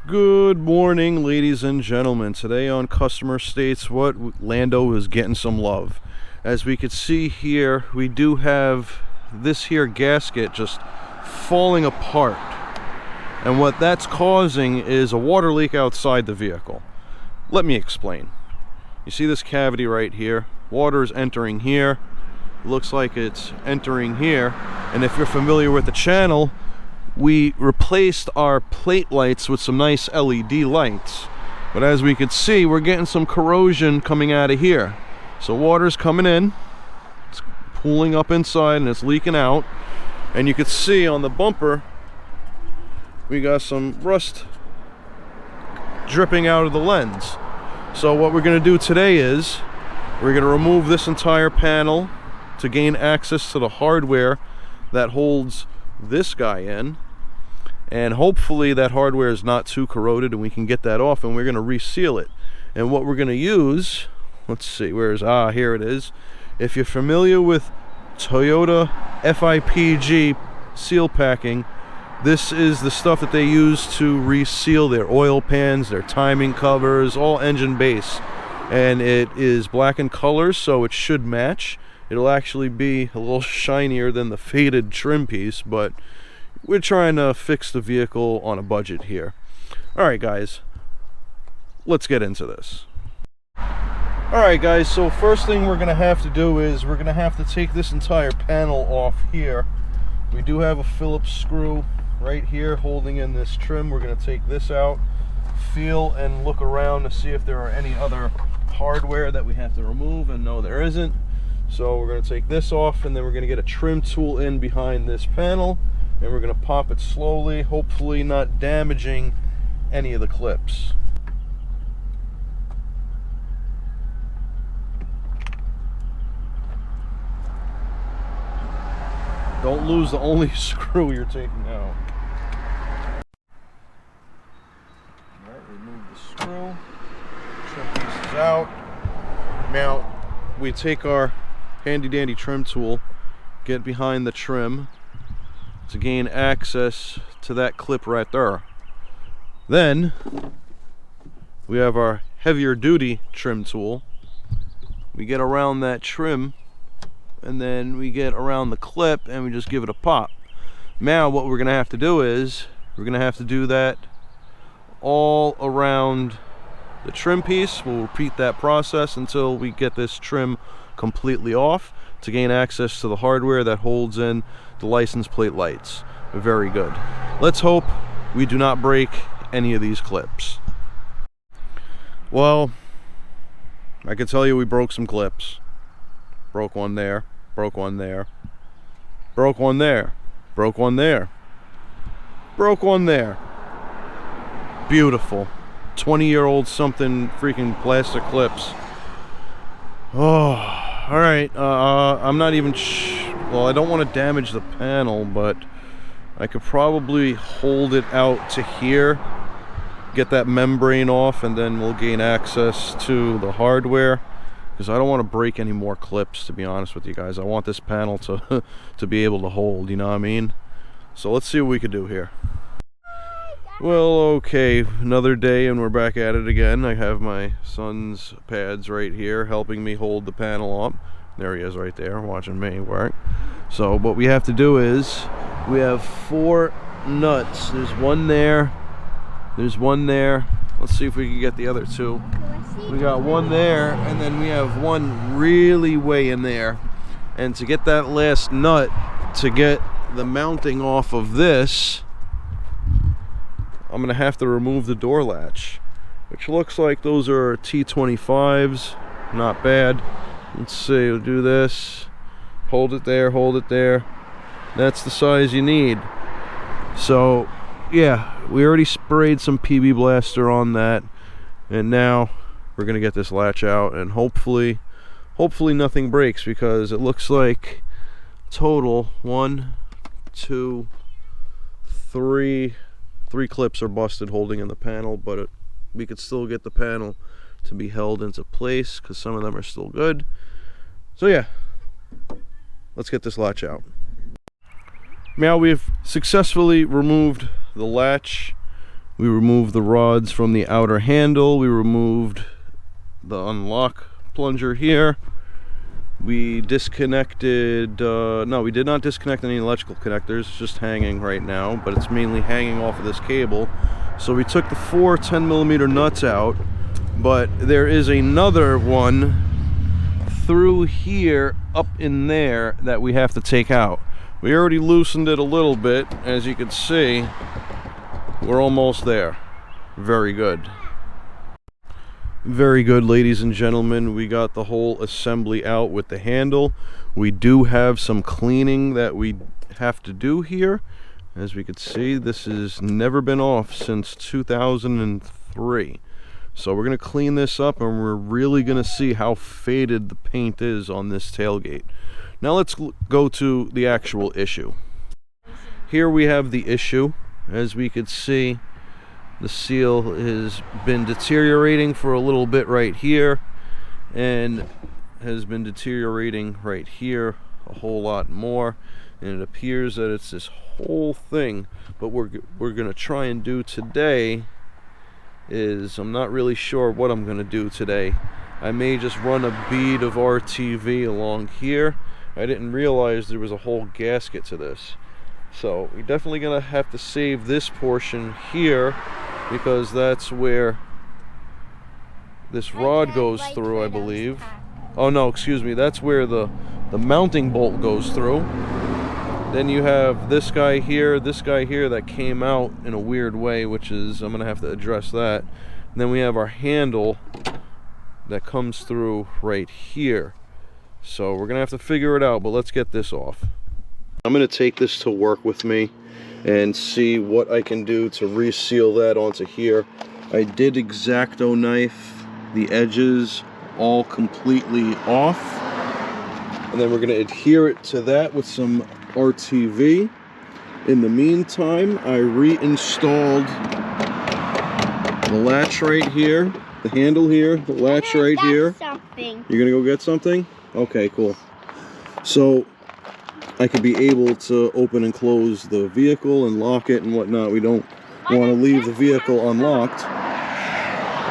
Good morning, ladies and gentlemen. Today on Customer States What, Lando is getting some love. As we can see here, we do have this here gasket just falling apart. And what that's causing is a water leak outside the vehicle. Let me explain. You see this cavity right here? Water is entering here. It looks like it's entering here. And if you're familiar with the channel, we replaced our plate lights with some nice LED lights. But as we can see, we're getting some corrosion coming out of here. So water's coming in, it's pooling up inside and it's leaking out. And you can see on the bumper, we got some rust dripping out of the lens. So what we're gonna do today is, we're gonna remove this entire panel to gain access to the hardware that holds this guy in, and hopefully that hardware is not too corroded and we can get that off, and we're going to reseal it. And what we're going to use, let's see, here it is. If you're familiar with Toyota FIPG seal packing, this is the stuff that they use to reseal their oil pans, their timing covers, all engine base. And it is black in color, so it should match. It'll actually be a little shinier than the faded trim piece, but we're trying to fix the vehicle on a budget here. Alright guys, let's get into this. Alright guys, so first thing we're going to have to do is we're going to have to take this entire panel off here. We do have a Phillips screw right here holding in this trim. We're going to take this out, feel and look around to see if there are any other hardware that we have to remove, and no, there isn't. So we're going to take this off, and then we're going to get a trim tool in behind this panel, and we're going to pop it slowly, hopefully not damaging any of the clips. Don't lose the only screw you're taking out. Alright, remove the screw. Trim piece is out. Now, we take our handy dandy trim tool, get behind the trim to gain access to that clip right there. Then we have our heavier duty trim tool. We get around that trim and then we get around the clip and we just give it a pop. Now what we're gonna have to do is we're gonna have to do that all around the trim piece. We'll repeat that process until we get this trim completely off to gain access to the hardware that holds in the license plate lights. Very good. Let's hope we do not break any of these clips. Well, I can tell you we broke some clips. Broke one there, broke one there, broke one there, broke one there, broke one there. Beautiful. 20-year-old something freaking plastic clips. Oh, all right. I'm not even well, I don't want to damage the panel, but I could probably hold it out to here, get that membrane off, and then we'll gain access to the hardware, because I don't want to break any more clips, to be honest with you guys. I want this panel to to be able to hold, you know what I mean? So let's see what we can do here. Well, okay, another day and we're back at it again. I have my son's pads right here helping me hold the panel up. There he is right there watching me work. So what we have to do is we have 4 nuts. There's one there, there's one there. Let's see if we can get the other 2. We got one there, and then we have one really way in there. And to get that last nut, to get the mounting off of this, I'm gonna have to remove the door latch, which looks like those are T25s. Not bad. Let's see, we'll do this. Hold it there, hold it there. That's the size you need. So yeah, we already sprayed some PB Blaster on that, and now we're gonna get this latch out, and hopefully nothing breaks, because it looks like total 1, 2, 3 clips are busted holding in the panel, but we could still get the panel to be held into place because some of them are still good. So yeah, let's get this latch out. Now we've successfully removed the latch We removed the rods from the outer handle. We removed the unlock plunger here. We disconnected, no, we did not disconnect any electrical connectors. It's just hanging right now, but it's mainly hanging off of this cable. So we took the 4 10mm nuts out, but there is another one through here up in there that we have to take out. We already loosened it a little bit. As you can see, we're almost there. Very good. Very good, ladies and gentlemen. We got the whole assembly out with the handle. We do have some cleaning that we have to do here. As we can see, this has never been off since 2003. So we're going to clean this up, and we're really going to see how faded the paint is on this tailgate. Now let's go to the actual issue. Here we have the issue. As we can see, the seal has been deteriorating for a little bit right here, and has been deteriorating right here a whole lot more, and it appears that it's this whole thing. But we're going to try and do today is, I'm not really sure what I'm going to do today. I may just run a bead of RTV along here. I didn't realize there was a whole gasket to this. So we're definitely going to have to save this portion here, because that's where this rod goes through, I believe. Oh no, excuse me, that's where the mounting bolt goes through. Then you have this guy here that came out in a weird way, which is, I'm going to have to address that. And then we have our handle that comes through right here. So we're going to have to figure it out, but let's get this off. I'm going to take this to work with me and see what I can do to reseal that onto here. I did X-Acto knife the edges all completely off, and then we're going to adhere it to that with some RTV. In the meantime, I reinstalled the latch right here, the handle here, the latch right here. Something. You're going to go get something? Okay, cool. So I could be able to open and close the vehicle and lock it and whatnot. We don't want to leave the vehicle unlocked.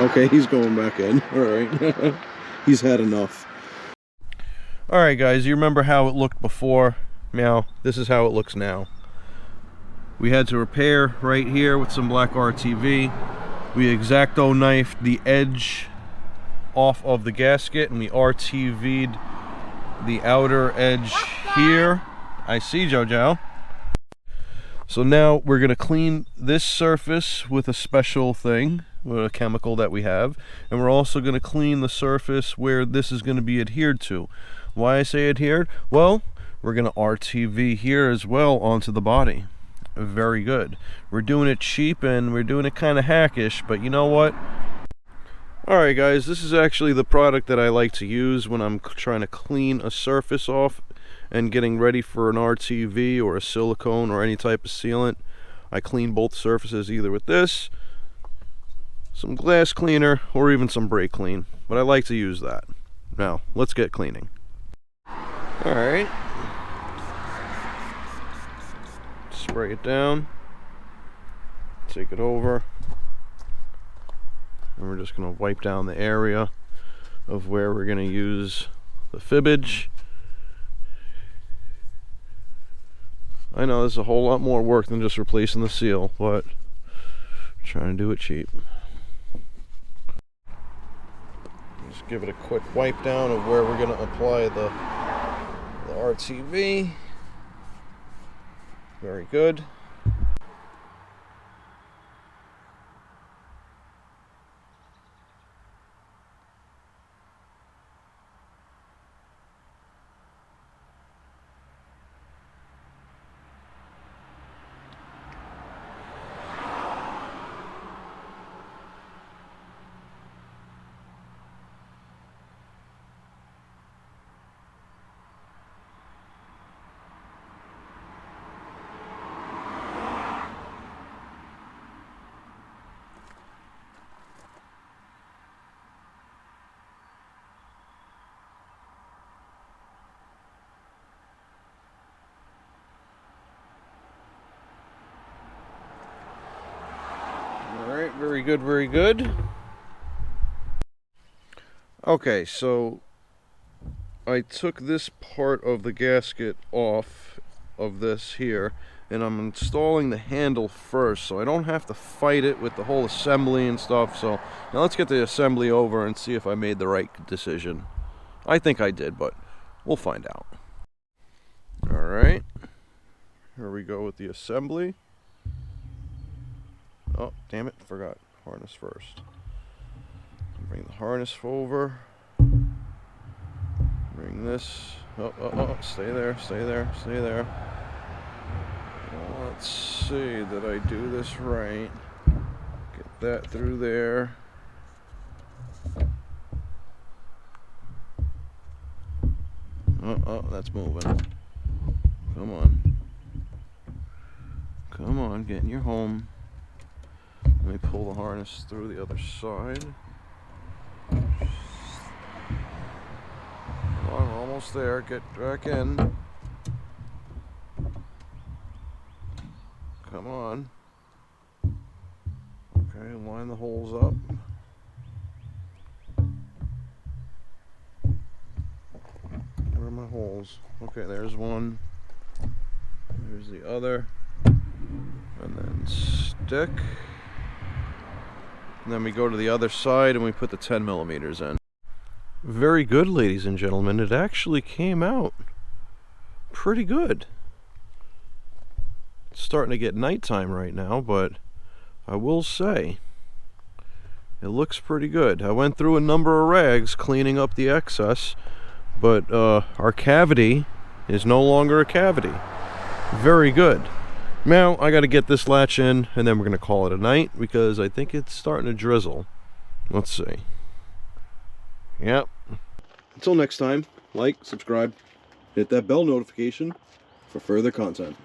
Okay, he's going back in. Alright. He's had enough. Alright guys, you remember how it looked before? Now, this is how it looks now. We had to repair right here with some black RTV. We X-Acto knifed the edge off of the gasket, and we RTV'd the outer edge here. I see, Jojo. So now we're going to clean this surface with a special thing, with a chemical that we have, and we're also going to clean the surface where this is going to be adhered to. Why I say adhered? Well, we're going to RTV here as well onto the body. Very good. We're doing it cheap and we're doing it kind of hackish, but you know what? Alright guys, this is actually the product that I like to use when I'm trying to clean a surface off and getting ready for an RTV or a silicone or any type of sealant. I clean both surfaces either with this, some glass cleaner, or even some brake clean, but I like to use that. Now, let's get cleaning. Alright. Spray it down, take it over, and we're just going to wipe down the area of where we're going to use the fibbage. I know this is a whole lot more work than just replacing the seal, but I'm trying to do it cheap. Just give it a quick wipe down of where we're going to apply the RTV. Very good. Alright, very good, very good. Okay, so I took this part of the gasket off of this here, and I'm installing the handle first, so I don't have to fight it with the whole assembly and stuff. So now let's get the assembly over and see if I made the right decision. I think I did, but we'll find out. Alright, here we go with the assembly. Oh, damn it, forgot. Harness first. Bring the harness over. Bring this. Oh, stay there, stay there, stay there. Let's see, did I do this right? Get that through there. Oh, that's moving. Come on. Come on, get in your home. Let me pull the harness through the other side. Come on, we're almost there. Get back in. Come on. Okay, line the holes up. Where are my holes? Okay, there's one. There's the other. And then stick. And then we go to the other side and we put the 10 millimeters in. Very good, ladies and gentlemen. It actually came out pretty good. It's starting to get nighttime right now, but I will say it looks pretty good. I went through a number of rags cleaning up the excess, but our cavity is no longer a cavity. Very good. Now I got to get this latch in, and then we're going to call it a night because I think it's starting to drizzle. Let's see. Yep. Until next time, like, subscribe, hit that bell notification for further content.